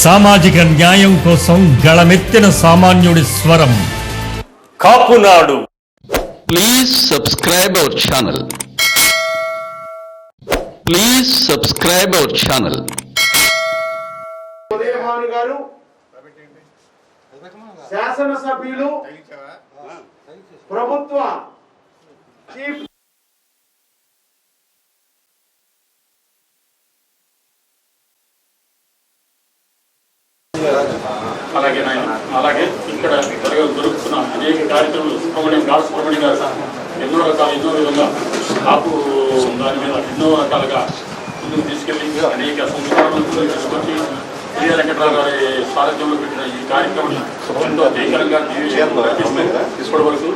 సామాజిక న్యాయం కోసం గళమెత్తిన సామాన్యుడి స్వరం Kapunadu. Please subscribe our channel. Please subscribe our channel. Udayabhanu గారు శాసనసభ్యులు ప్రభుత్వ చీఫ్ అలాగే ఇక్కడ దొరుకుతున్న అనేక కార్యక్రమాలు సుబ్రహ్మణ్యం గారు ఎన్నో విధంగా కాపు దాని మీద ఎన్నో రకాలుగా ముందుకు తీసుకెళ్ళి అనేక సంస్కరణలు తీసుకొచ్చి శ్రీ వెంకటరావు గారి సారథ్యంలో పెట్టిన ఈ కార్యక్రమం ఎంతో భీకరంగా ఇప్పటి వరకు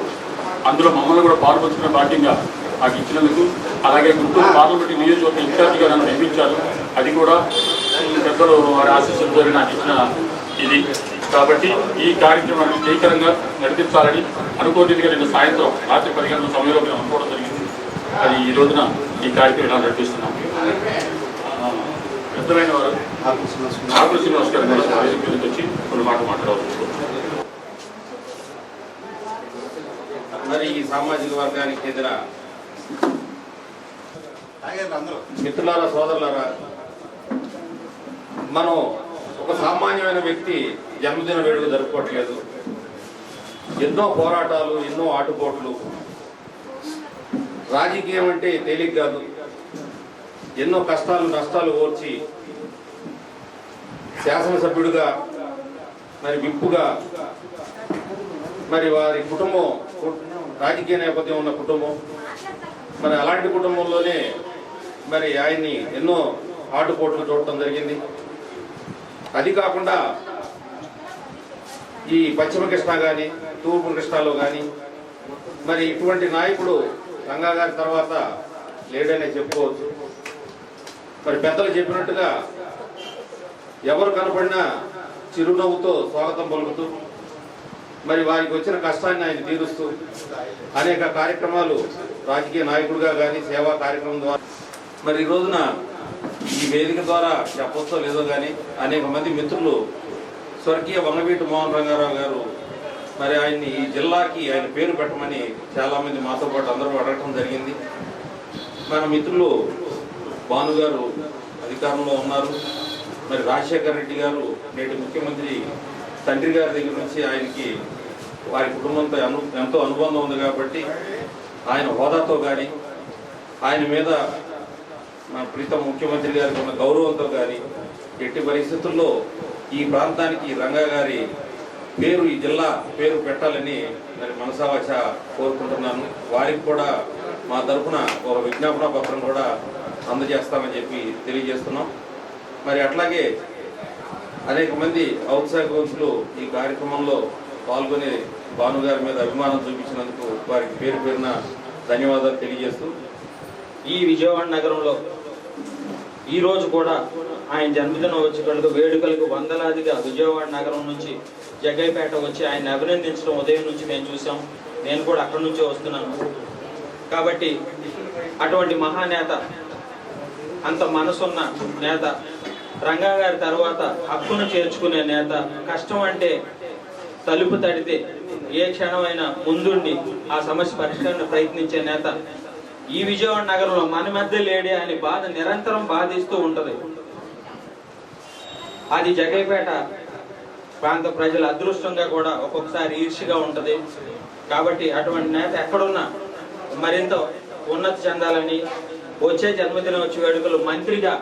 అందులో మమ్మల్ని కూడా పాల్పంచుకునే భాగ్యంగా నాకు ఇచ్చినందుకు, అలాగే గుంటూరు పార్లమెంటు నియోజకవర్గ ఇన్ఛార్జిగా నన్ను నియమించారు. అది కూడా పెద్దలు వారి ఆశీస్సులతో నాకు ఇచ్చిన ఇది. కాబట్టి ఈ కార్యక్రమాన్ని జయకరంగా నడిపించాలని అనుకోనిదిగా నేను సాయంత్రం రాత్రి 10 గంటల సమయంలో మేము అనుకోవడం జరిగింది. అది ఈ రోజున ఈ కార్యక్రమం ఇలా నడిపిస్తున్నాం. పెద్దలైన వారు ఆకుల శ్రీనివాస్ గారి మీదకి వచ్చి కొన్ని మాట్లాడవచ్చు. మరి ఈ సామాజిక వర్గానికి చెందిన మిత్రులారా, సోదరులారా, మనం ఒక సామాన్యమైన వ్యక్తి జన్మదిన వేడుక జరుపుకోవట్లేదు. ఎన్నో పోరాటాలు, ఎన్నో ఆటుపోట్లు. రాజకీయం అంటే తేలిక కాదు. ఎన్నో కష్టాలు నష్టాలు ఓర్చి శాసనసభ్యుడిగా, మరి విప్పుగా, మరి వారి కుటుంబం రాజకీయ నేపథ్యం ఉన్న కుటుంబం, మరి అలాంటి కుటుంబంలోనే మరి ఆయన్ని ఎన్నో ఆటుపోట్లు చూడటం జరిగింది. అది కాకుండా ఈ పశ్చిమ కృష్ణ కానీ తూర్పు కృష్ణాలో కానీ మరి ఇటువంటి నాయకుడు రంగా గారి తర్వాత లేడనే చెప్పుకోవచ్చు. మరి పెద్దలు చెప్పినట్టుగా ఎవరు కనపడినా చిరునవ్వుతో స్వాగతం పలుకుతూ, మరి వారికి వచ్చిన కష్టాన్ని ఆయన తీరుస్తూ అనేక కార్యక్రమాలు రాజకీయ నాయకుడిగా కానీ సేవా కార్యక్రమం ద్వారా, మరి ఈ రోజున ఈ వేదిక ద్వారా చెప్పొచ్చో లేదో కానీ అనేక మంది మిత్రులు స్వర్గీయ వంగవీటి మోహన్ రంగారావు గారు మరి ఆయన్ని ఈ జిల్లాకి ఆయన పేరు పెట్టమని చాలామంది మాతో పాటు అందరూ అడగటం జరిగింది. మన మిత్రులు భాను గారు అధికారంలో ఉన్నారు. మరి రాజశేఖర్ రెడ్డి గారు నేటి ముఖ్యమంత్రి తండ్రి గారి దగ్గర నుంచి ఆయనకి వారి కుటుంబంతో ఎంతో అనుబంధం ఉంది కాబట్టి ఆయన హోదాతో కానీ ఆయన మీద మన ప్రీతం ముఖ్యమంత్రి గారికి ఉన్న గౌరవంతో కానీ ఎట్టి పరిస్థితుల్లో ఈ ప్రాంతానికి రంగా గారి పేరు, ఈ జిల్లా పేరు పెట్టాలని మరి మనసావాచ కోరుకుంటున్నాను. వారికి కూడా మా తరఫున ఒక విజ్ఞాపన పత్రం కూడా అందజేస్తామని చెప్పి తెలియజేస్తున్నాం. మరి అట్లాగే అనేక మంది ఔత్సాహికవంతులు ఈ కార్యక్రమంలో పాల్గొనే భానుగారి మీద అభిమానం చూపించినందుకు వారికి పేరు పేరున ధన్యవాదాలు తెలియజేస్తూ, ఈ విజయవాడ నగరంలో ఈరోజు కూడా ఆయన జన్మదిన వేడుకలకు వందలాదిగా విజయవాడ నగరం నుంచి జగ్గైపేట వచ్చి ఆయన అభినందించడం ఉదయం నుంచి మేము చూసాం. నేను కూడా అక్కడి నుంచే వస్తున్నాను. కాబట్టి అటువంటి మహానేత, అంత మనసున్న నేత, రంగా గారి తర్వాత హక్కును చేర్చుకునే నేత, కష్టం అంటే తలుపు తడితే ఏ క్షణమైనా ముందుండి ఆ సమస్య పరిష్కారాన్ని ప్రయత్నించే నేత ఈ విజయవాడ నగరంలో మన మధ్య లేడే అని బాధ నిరంతరం బాధిస్తూ ఉంటది. అది జగ్గైపేట ప్రాంత ప్రజల అదృష్టంగా కూడా ఒక్కొక్కసారి ఈర్ష్యగా ఉంటది. కాబట్టి అటువంటి నేత ఎక్కడున్నా మరింత ఉన్నతి చెందాలని, వచ్చే జన్మదినోత్సవ వేడుకలు మంత్రిగా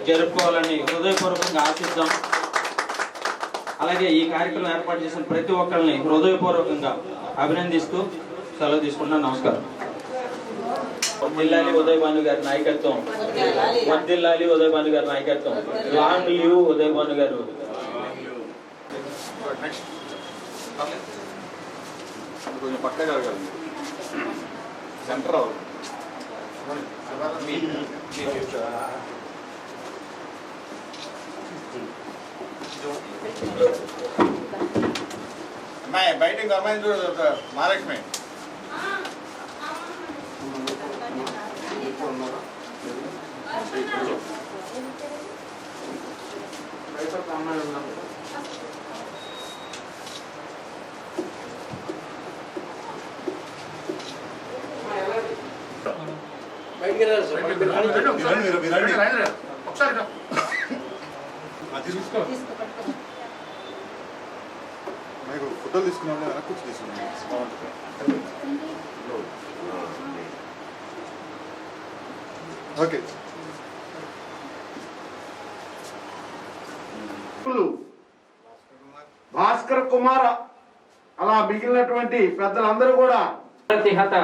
జరుపుకోవాలని హృదయపూర్వకంగా ఆశిద్దాం. అలాగే ఈ కార్యక్రమం ఏర్పాటు చేసిన ప్రతి ఒక్కరిని హృదయపూర్వకంగా అభినందిస్తూ సెలవు తీసుకుంటున్నాను. నమస్కారం. వర్ధిల్లాలి ఉదయభాను గారి నాయకత్వం, వర్ధిల్లాలి ఉదయభాను గారి నాయకత్వం. లాంగ్ లీవ్ ఉదయభాను గారు. కొంచెం పక్కగా సెంటర్ అమ్మాయి బయటకు అమ్మాయిని చూడ మహాలక్ష్మి ఉన్నారా అమ్మాయి ఉన్నారు. బయటికి వెళ్ళారు సార్. ఒకసారి తీసుకో. ఫోటోలు తీసుకున్నాం వెనక్కి వచ్చి తీసుకున్నాం. ఓకే. భాస్కర్ కుమార్ అలా మిగిలినటువంటి పెద్దలందరూ కూడా ప్రతిహత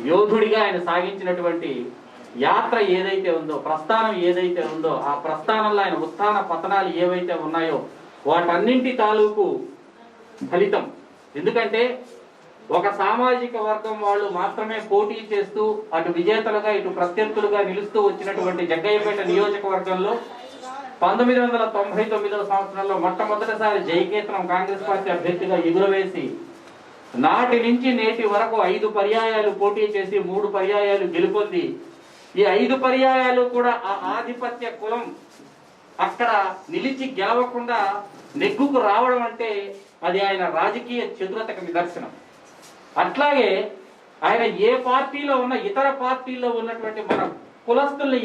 యోధుడిగా ఆయన సాగించినటువంటి యాత్ర ఏదైతే ఉందో, ప్రస్థానం ఏదైతే ఉందో, ఆ ప్రస్థానంలో ఆయన ఉత్థాన పతనాలు ఏవైతే ఉన్నాయో వాటన్నింటి తాలూకు ఫలితం. ఎందుకంటే ఒక సామాజిక వర్గం వాళ్ళు మాత్రమే పోటీ చేస్తూ అటు విజేతలుగా ఇటు ప్రత్యర్థులుగా నిలుస్తూ వచ్చినటువంటి జగ్గయ్యపేట నియోజకవర్గంలో 1999వ సంవత్సరంలో మొట్టమొదటిసారి జయకేతనం కాంగ్రెస్ పార్టీ అభ్యర్థిగా ఎగురవేసి నాటి నుంచి నేటి వరకు 5 పర్యాయాలు పోటీ చేసి 3 పర్యాయాలు గెలుపొంది ఈ 5 పర్యాయాలు కూడా ఆ ఆధిపత్య కులం అక్కడ నిలిచి గెలవకుండా నెగ్గుకు రావడం అంటే అది ఆయన రాజకీయ చతురతకు నిదర్శనం. అట్లాగే ఆయన ఏ పార్టీలో ఉన్న ఇతర పార్టీల్లో ఉన్నటువంటి మన కులస్తుల్ని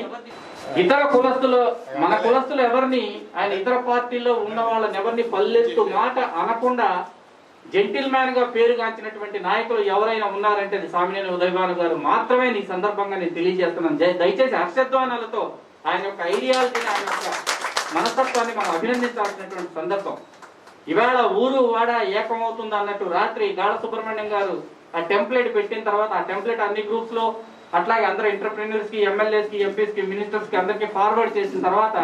మన కులస్తులు ఎవరిని ఆయన ఇతర పార్టీల్లో ఉన్న వాళ్ళని ఎవరిని పల్లెత్తు మాట అనకుండా జెంటిల్ మ్యాన్ గా పేరుగాంచినటువంటి నాయకులు ఎవరైనా ఉన్నారంటే అది సామినేని ఉదయభాను గారు మాత్రమే. ఈ సందర్భంగా నేను తెలియజేస్తున్నాను. దయచేసి హర్షధ్వానాలతో ఆయన యొక్క ఐడియాలజీని, ఆయన యొక్క మనస్తత్వాన్ని మనం అభినందించాల్సినటువంటి సందర్భం. ఇవాళ ఊరు వాడ ఏకమవుతుంది అన్నట్టు రాత్రి గాళ సుబ్రహ్మణ్యం గారు ఆ టెంప్లెట్ పెట్టిన తర్వాత ఆ టెంప్లెట్ అన్ని గ్రూప్స్ లో అట్లాగే అందరూ ఎంటర్‌ప్రెన్యూర్స్ కి, ఎమ్మెల్యేస్ కి, ఎంపీస్ కి, మినిస్టర్స్ కి అందరికి ఫార్వర్డ్ చేసిన తర్వాత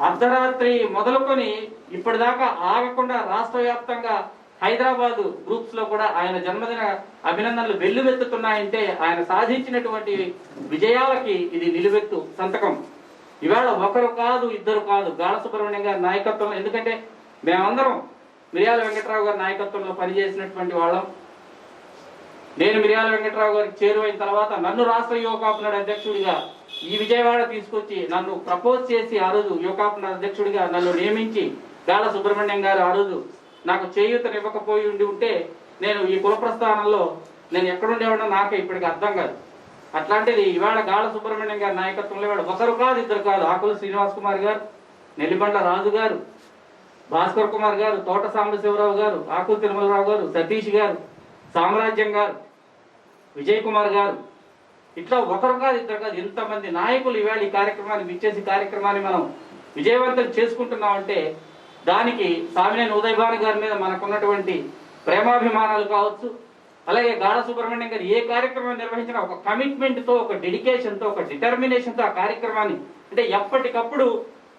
అర్ధరాత్రి మొదలుకొని ఇప్పటిదాకా ఆగకుండా రాష్ట్ర వ్యాప్తంగా హైదరాబాద్ గ్రూప్స్ లో కూడా ఆయన జన్మదిన అభినందనలు వెల్లువెత్తుతున్నాయంటే ఆయన సాధించినటువంటి విజయాలకి ఇది నిలువెత్తు సంతకం. ఇవాళ ఒకరు కాదు, ఇద్దరు కాదు, గాళ సుబ్రహ్మణ్యం గారి నాయకత్వంలో, ఎందుకంటే మేమందరం మిర్యాల వెంకట్రావు గారి నాయకత్వంలో పనిచేసినటువంటి వాళ్ళం. నేను మిర్యాల వెంకట్రావు గారికి చేరువైన తర్వాత నన్ను రాష్ట్ర యువకాపునాడు అధ్యక్షుడిగా ఈ విజయవాడ తీసుకొచ్చి నన్ను ప్రపోజ్ చేసి ఆ రోజు యువకాపునాడు అధ్యక్షుడిగా నన్ను నియమించి గాళ సుబ్రహ్మణ్యం గారు ఆ రోజు నాకు చేయూతనివ్వకపోయి ఉంటే నేను ఈ కుల ప్రస్థానంలో నేను ఎక్కడుండేవాడో నాకే ఇప్పటికి అర్థం కాదు. అట్లాంటిది ఇవాళ గాళ సుబ్రహ్మణ్యం గారి నాయకత్వంలో ఇవాళ ఒకరు కాదు, ఇద్దరు కాదు, ఆకుల శ్రీనివాస్ కుమార్ గారు, నెల్లిబండ్ల రాజు గారు, భాస్కర్ కుమార్ గారు, తోట సాంబశివరావు గారు, ఆకుల తిరుమలరావు గారు, సతీష్ గారు, సామ్రాజ్యం గారు, విజయ్ కుమార్ గారు, ఇట్లా ఒకరు కాదు, ఇద్దరు కాదు, ఇంతమంది నాయకులు ఇవాళ ఈ కార్యక్రమాన్ని విచ్చేసి కార్యక్రమాన్ని మనం విజయవంతం చేసుకుంటున్నామంటే దానికి సామినేని ఉదయభాను గారి మీద మనకున్నటువంటి ప్రేమాభిమానాలు కావచ్చు, అలాగే గాళ సుబ్రహ్మణ్యం గారు ఏ కార్యక్రమం నిర్వహించినా ఒక కమిట్మెంట్ తో, ఒక డెడికేషన్ తో, ఒక డిటర్మినేషన్ తో ఆ కార్యక్రమాన్ని, అంటే ఎప్పటికప్పుడు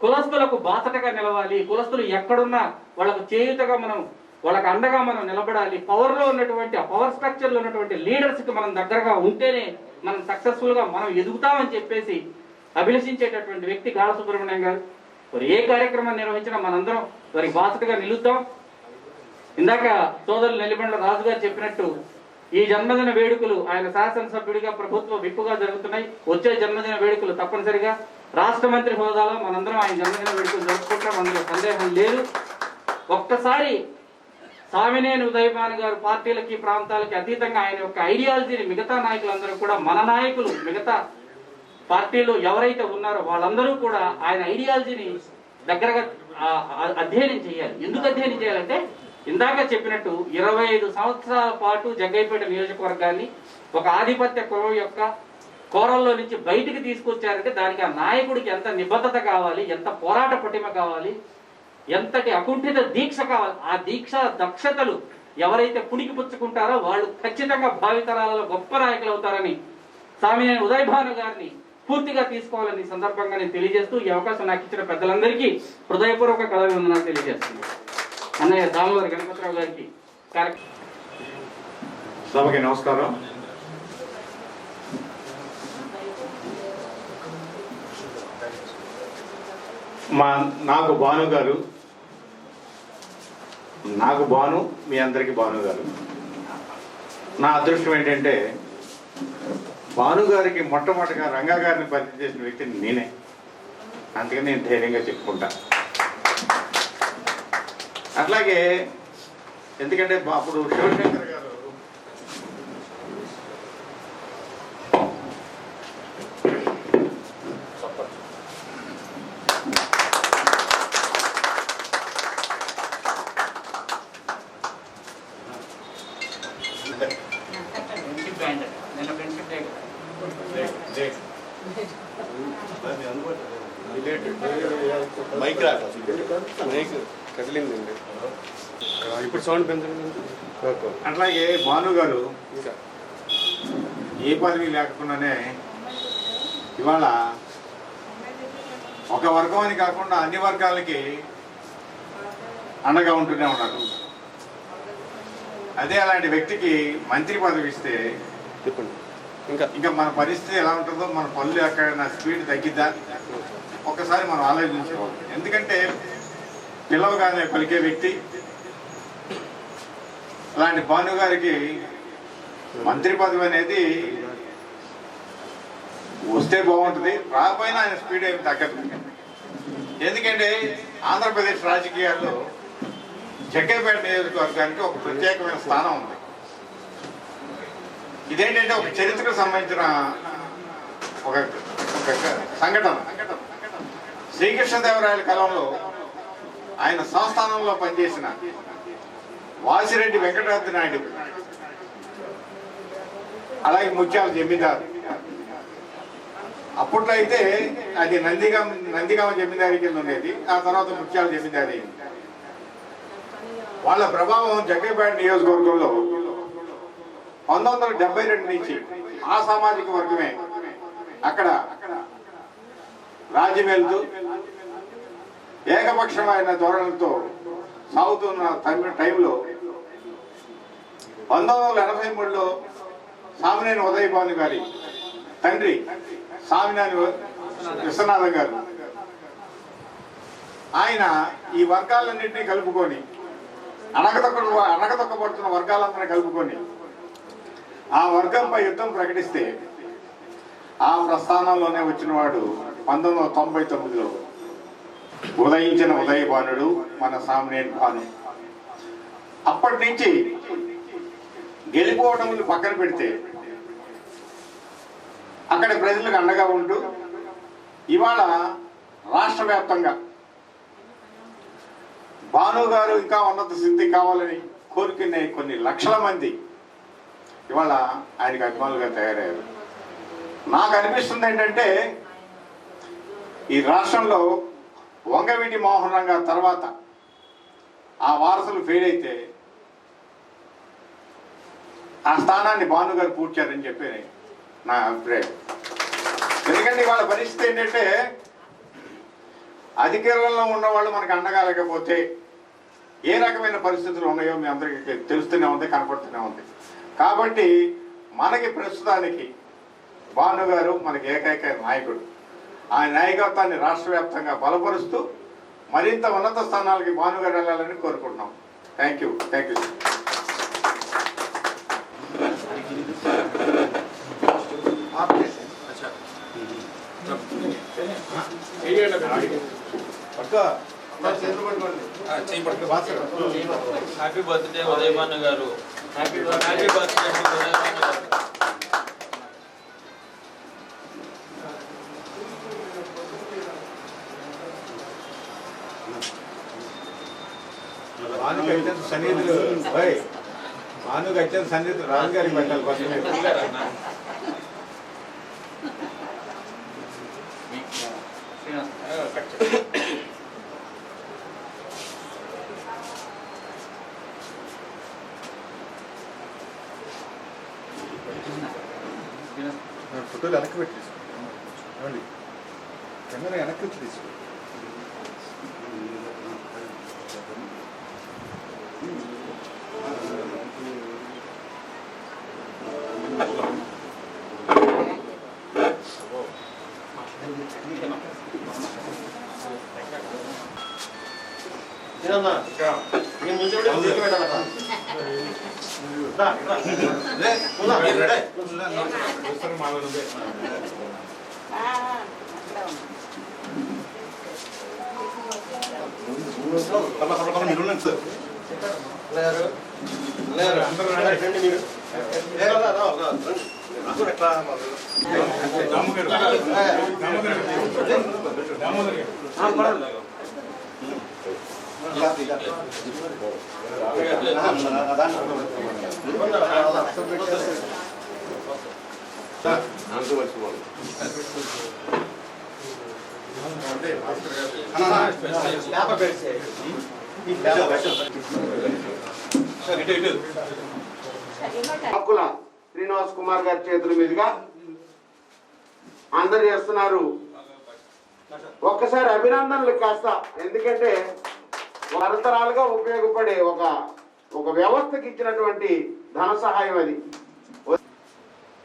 కులస్తులకు బాసటగా నిలవాలి, కులస్తులు ఎక్కడున్నా వాళ్ళకు చేయుతగా మనం, వాళ్ళకి అండగా మనం నిలబడాలి, పవర్ లో ఉన్నటువంటి ఆ పవర్ స్ట్రక్చర్ లో ఉన్నటువంటి లీడర్స్ కి మనం దగ్గరగా ఉంటేనే మనం సక్సెస్ఫుల్ గా మనం ఎదుగుతామని చెప్పేసి అభిలషించేటటువంటి వ్యక్తి గాళ సుబ్రహ్మణ్యం గారు. మరి ఏ కార్యక్రమం నిర్వహించినా మనందరం వారికి బాసటగా నిలుద్దాం. ఇందాక సోదరులు నెల్లిబండ్ల రాజు గారు చెప్పినట్టు ఈ జన్మదిన వేడుకలు ఆయన శాసనసభ్యుడిగా ప్రభుత్వ విప్పుగా జరుగుతున్నాయి. వచ్చే జన్మదిన వేడుకలు తప్పనిసరిగా రాష్ట్ర మంత్రి హోదాలో మనందరం ఆయన జన్మదిన వేడుకలు జరుపుకుంటాం, అందులో సందేహం లేదు. ఒక్కసారి సామినేని ఉదయభాను గారు పార్టీలకి ప్రాంతాలకి అతీతంగా ఆయన యొక్క ఐడియాలజీని మిగతా నాయకులందరూ కూడా, మన నాయకులు మిగతా పార్టీలో ఎవరైతే ఉన్నారో వాళ్ళందరూ కూడా ఆయన ఐడియాలజీని దగ్గరగా అధ్యయనం చేయాలి. ఎందుకు అధ్యయనం చేయాలంటే ఇందాక చెప్పినట్టు 25 సంవత్సరాల పాటు జగ్గయ్యపేట నియోజకవర్గాన్ని ఒక ఆధిపత్య కులం యొక్క కోరల్లో నుంచి బయటికి తీసుకొచ్చారంటే దానికి ఆ నాయకుడికి ఎంత నిబద్ధత కావాలి, ఎంత పోరాట పటిమ కావాలి, ఎంతటి అకుంఠిత దీక్ష కావాలి. ఆ దీక్ష దక్షతలు ఎవరైతే పుణికి పుచ్చుకుంటారో వాళ్ళు ఖచ్చితంగా భావితరాలలో గొప్ప నాయకులు అవుతారని సామినేని ఉదయభాను గారిని పూర్తిగా తీసుకోవాలని సందర్భంగా నేను తెలియజేస్తూ ఈ అవకాశం నాకు ఇచ్చిన పెద్దలందరికీ హృదయపూర్వక కళాభివందనాలు తెలియజేస్తుంది. అన్నయ్య దామోదర గణపతిరావు గారికి సభకి నమస్కారం. నాకు భాను మీ అందరికీ భాను గారు. నా అదృష్టం ఏంటంటే భాను గారికి మొట్టమొదటిగా రంగా గారిని పరిచయం చేసిన వ్యక్తి నేనే. అందుకని నేను ధైర్యంగా చెప్పుకుంటా. అట్లాగే ఎందుకంటే అప్పుడు శివశంకర్ గారు మైక్ కదిలిందండి ఇప్పుడు సౌండ్ పెంచండి. అట్లాగే భాను గారు ఏ పదవి లేకుండానే ఇవాళ ఒక వర్గం అని కాకుండా అన్ని వర్గాలకి అండగా ఉంటూనే ఉన్నారు. అదే అలాంటి వ్యక్తికి మంత్రి పదవి ఇస్తే చెప్పండి. ఇంకా మన పరిస్థితి ఎలా ఉంటుందో, మన పనులు ఎక్కడైనా స్పీడ్ తగ్గిద్దా ఒక్కసారి మనం ఆలోచించుకోవాలి. ఎందుకంటే పిలవగానే పలికే వ్యక్తి అలాంటి భాను గారికి మంత్రి పదవి అనేది వస్తే బాగుంటుంది, రాకపోయినా ఆయన స్పీడ్ ఏమి తగ్గదు. ఎందుకంటే ఆంధ్రప్రదేశ్ రాజకీయాల్లో జగ్గైపేట నియోజకవర్గానికి ఒక ప్రత్యేకమైన స్థానం ఉంది. ఇదేంటంటే ఒక చరిత్రకు సంబంధించిన ఒక సంఘటన. శ్రీకృష్ణదేవరాయల కాలంలో ఆయన సంస్థానంలో పనిచేసిన వాసిరెడ్డి వెంకటరత్న నాయుడు, అలాగే ముత్యాల జమీందారు, అప్పట్లో అయితే అది నందిగామ జమీందారీ కింద ఉండేది, ఆ తర్వాత ముత్యాల జమీందారీ అయింది. వాళ్ళ ప్రభావం జగ్గైపేట నియోజకవర్గంలో 1972 నుంచి ఆ సామాజిక వర్గమే అక్కడ రాజ్యమేలుతూ ఏకపక్షమైన ధోరణులతో సాగుతున్న టైంలో 1983లో సామినేని ఉదయభాను గారి తండ్రి సామినేని విశ్వనాథం గారు ఆయన ఈ వర్గాలన్నింటినీ కలుపుకొని అణగదొక్కబడుతున్న వర్గాలందరినీ కలుపుకొని ఆ వర్గంపై యుద్ధం ప్రకటిస్తే ఆ ప్రస్థానంలోనే వచ్చిన వాడు 1999లో ఉదయించిన ఉదయభానుడు మన సామినేని భాను. అప్పటి నుంచి గెలిపోవటములు పక్కన పెడితే అక్కడ ప్రజలకు అండగా ఉంటూ ఇవాళ రాష్ట్ర వ్యాప్తంగా భాను గారు ఇంకా ఉన్నత స్థితి కావాలని కోరుకునే కొన్ని లక్షల మంది ఇవాళ ఆయనకు అభిమానులుగా తయారయ్యారు. నాకు అనిపిస్తుంది ఏంటంటే ఈ రాష్ట్రంలో వంగవీటి మోహన్ రంగా తర్వాత ఆ వారసులు ఫెయిల్ అయితే ఆ స్థానాన్ని భాను గారు పూడ్చారని చెప్పి నా అభిప్రాయం. ఎందుకంటే వాళ్ళ పరిస్థితి ఏంటంటే అధికారంలో ఉన్న వాళ్ళు మనకు అండగా లేకపోతే ఏ రకమైన పరిస్థితులు ఉన్నాయో మీ అందరికీ తెలుస్తూనే ఉంది, కనపడుతూనే ఉంది. కాబట్టి మనకి ప్రస్తుతానికి భాను గారు మనకి ఏకైక నాయకుడు. ఆ నాయకత్వాన్ని రాష్ట్ర వ్యాప్తంగా బలపరుస్తూ మరింత ఉన్నత స్థానాలకి భాను గారు వెళ్ళాలని కోరుకుంటున్నాం. Thank you. Happy birthday Udayabhanu garu. Happy birthday Udayabhanu గారు. భానుకి అత్యంత సన్నిధులు భానుకి అత్యంత సన్నిధులు రాజుగారికి పెట్టాలి ఫస్ట్. ఫోటోలు వెనక్కి పెట్టి తీసుకోండి, కెమెరా వెనక్కి వచ్చి తీసుకోండి. మీరు ఉండండి సార్. హక్కుల శ్రీనివాస్ కుమార్ గారి చేతుల మీదుగా అందరు చేస్తున్నారు. ఒక్కసారి అభినందనలు కాస్త, ఎందుకంటే తరతరాలుగా ఉపయోగపడే ఒక వ్యవస్థకి ఇచ్చినటువంటి ధన సహాయం అది.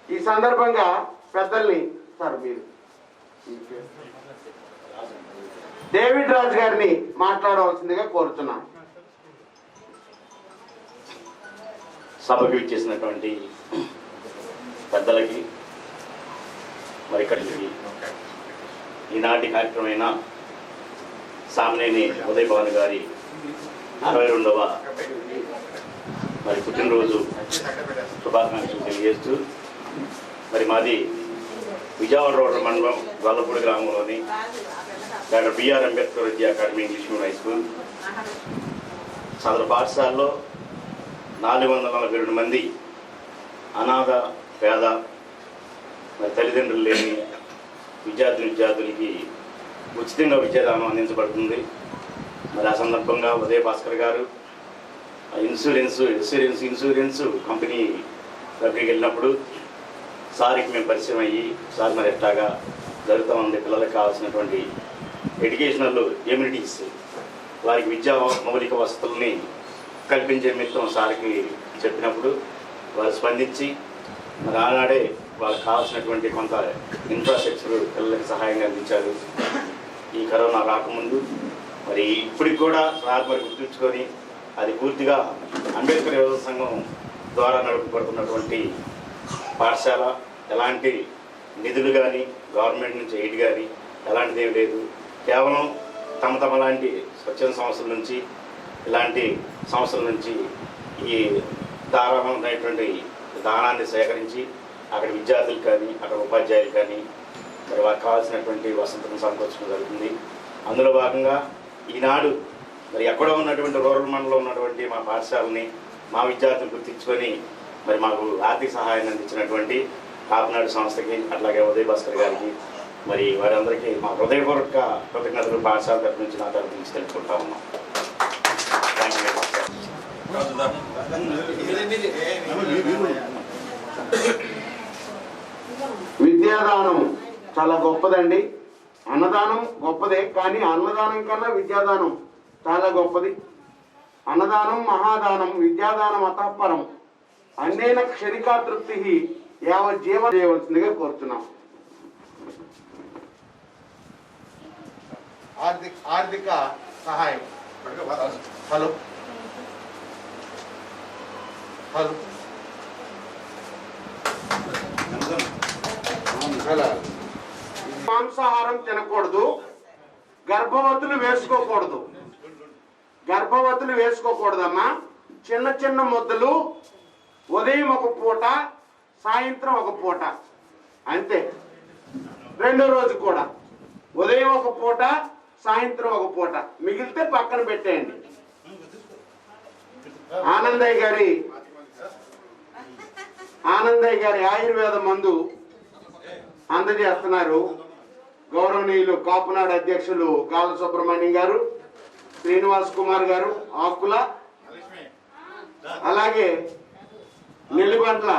ఈ సందర్భంగా పెద్దల్ని సార్ మీరు డేవిడ్ రాజ్ గారిని మాట్లాడవలసిందిగా కోరుతున్నాను. సభకు ఇచ్చేసినటువంటి పెద్దలకి, మరి ఇక్కడికి ఈనాటి కార్యక్రమమైన సామినేని ఉదయ్ భాను గారి 62వ మరి పుట్టినరోజు శుభాకాంక్షలు తెలియజేస్తూ, మరి మాది విజయవాడ రోడ్డు మండలం గొల్లపూడి గ్రామంలోని డాక్టర్ బిఆర్ అంబేద్కర్ విద్యా academy English medium high school సదరు పాఠశాలలో 442 మంది అనాథ, పేద, మరి తల్లిదండ్రులు లేని విద్యార్థులకి ఉచితంగా విద్యాదానం అందించబడుతుంది. మరి ఆ సందర్భంగా ఉదయ భాస్కర్ గారు ఇన్సూరెన్స్ కంపెనీ దగ్గరికి వెళ్ళినప్పుడు సార్కి మేము పరిచయం అయ్యి, సార్ మరి ఎట్లాగా జరుగుతూ ఉంది, పిల్లలకు కావాల్సినటువంటి ఎడ్యుకేషనల్ ఎమ్యూనిటీస్, వారికి విద్యా మౌలిక వసతుల్ని కల్పించే నిమిత్తం సార్కి చెప్పినప్పుడు వారు స్పందించి మరి ఆనాడే వాళ్ళకి కావాల్సినటువంటి కొంత ఇన్ఫ్రాస్ట్రక్చర్ పిల్లలకి సహాయంగా అందించారు. ఈ కరోనా రాకముందు మరి ఇప్పటికి కూడా సార్ మరి గుర్తుంచుకొని అది పూర్తిగా అంబేద్కర్ యువత సంఘం ద్వారా నడుపబడుతున్నటువంటి పాఠశాల. ఎలాంటి నిధులు కానీ గవర్నమెంట్ నుంచి ఎయిడ్ కానీ ఎలాంటిది ఏమి లేదు. కేవలం తమ లాంటి స్వచ్ఛంద సంస్థల నుంచి, ఇలాంటి సంస్థల నుంచి ఈ ధారాళమైనటువంటి దానాన్ని సేకరించి అక్కడ విద్యార్థులు కానీ, అక్కడ ఉపాధ్యాయులు కానీ మరి వారికి కావాల్సినటువంటి వసతులను సమకూర్చడం జరుగుతుంది. అందులో భాగంగా ఈనాడు మరి ఎక్కడో ఉన్నటువంటి రూరల్ మండలంలో ఉన్నటువంటి మా పాఠశాలని, మా విద్యార్థులు గుర్తించుకొని మరి మాకు ఆర్థిక సహాయాన్ని అందించినటువంటి కాపునాడు సంస్థకి, అట్లాగే ఉదయ్ భాస్కర్ గారికి, మరి వారందరికీ మా హృదయపూర్వక కృతజ్ఞతలు పాఠశాల తరఫు నుంచి, నా తరఫు నుంచి తెలుపుకుంటా ఉన్నాం. విద్యాదానం చాలా గొప్పదండి. అన్నదానం గొప్పదే, కానీ అన్నదానం కన్నా విద్యాదానం చాలా గొప్పది. అన్నదానం మహాదానం, విద్యాదానం అతఃపరం. అన్నేన క్షణికా తృప్తి యావజ్జీవ చేయవలసిందిగా కోరుతున్నాం. ఆర్థిక సహాయం. హలో హలో మాంసాహారం తినకూడదు, గర్భవతులు వేసుకోకూడదమ్మా. చిన్న చిన్న ముద్దలు, ఉదయం ఒక పూట, సాయంత్రం ఒక పూట, అంతే. రెండో రోజు కూడా ఉదయం ఒక పూట, సాయంత్రం ఒక పూట, మిగిలితే పక్కన పెట్టేయండి. ఆనందయ్య గారి ఆయుర్వేద మందు అందజేస్తున్నారు గౌరవనీయులు కాపునాడు అధ్యక్షులు గాల సుబ్రహ్మణ్యం గారు, శ్రీనివాస్ కుమార్ గారు ఆకుల, అలాగే నెల్లిబంట్ల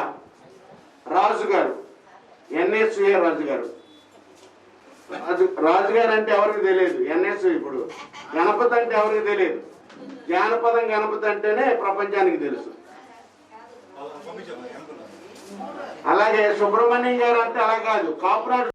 రాజు గారు, ఎన్ఎస్వి రాజు గారు. రాజుగారు అంటే ఎవరికి తెలియదు, ఎన్ఎస్వి. ఇప్పుడు గణపతి అంటే ఎవరికి తెలియదు, జానపదం గణపతి అంటేనే ప్రపంచానికి తెలుసు. అలాగే సుబ్రహ్మణ్యం గారు అంటే అలా కాదు, కాపునాడు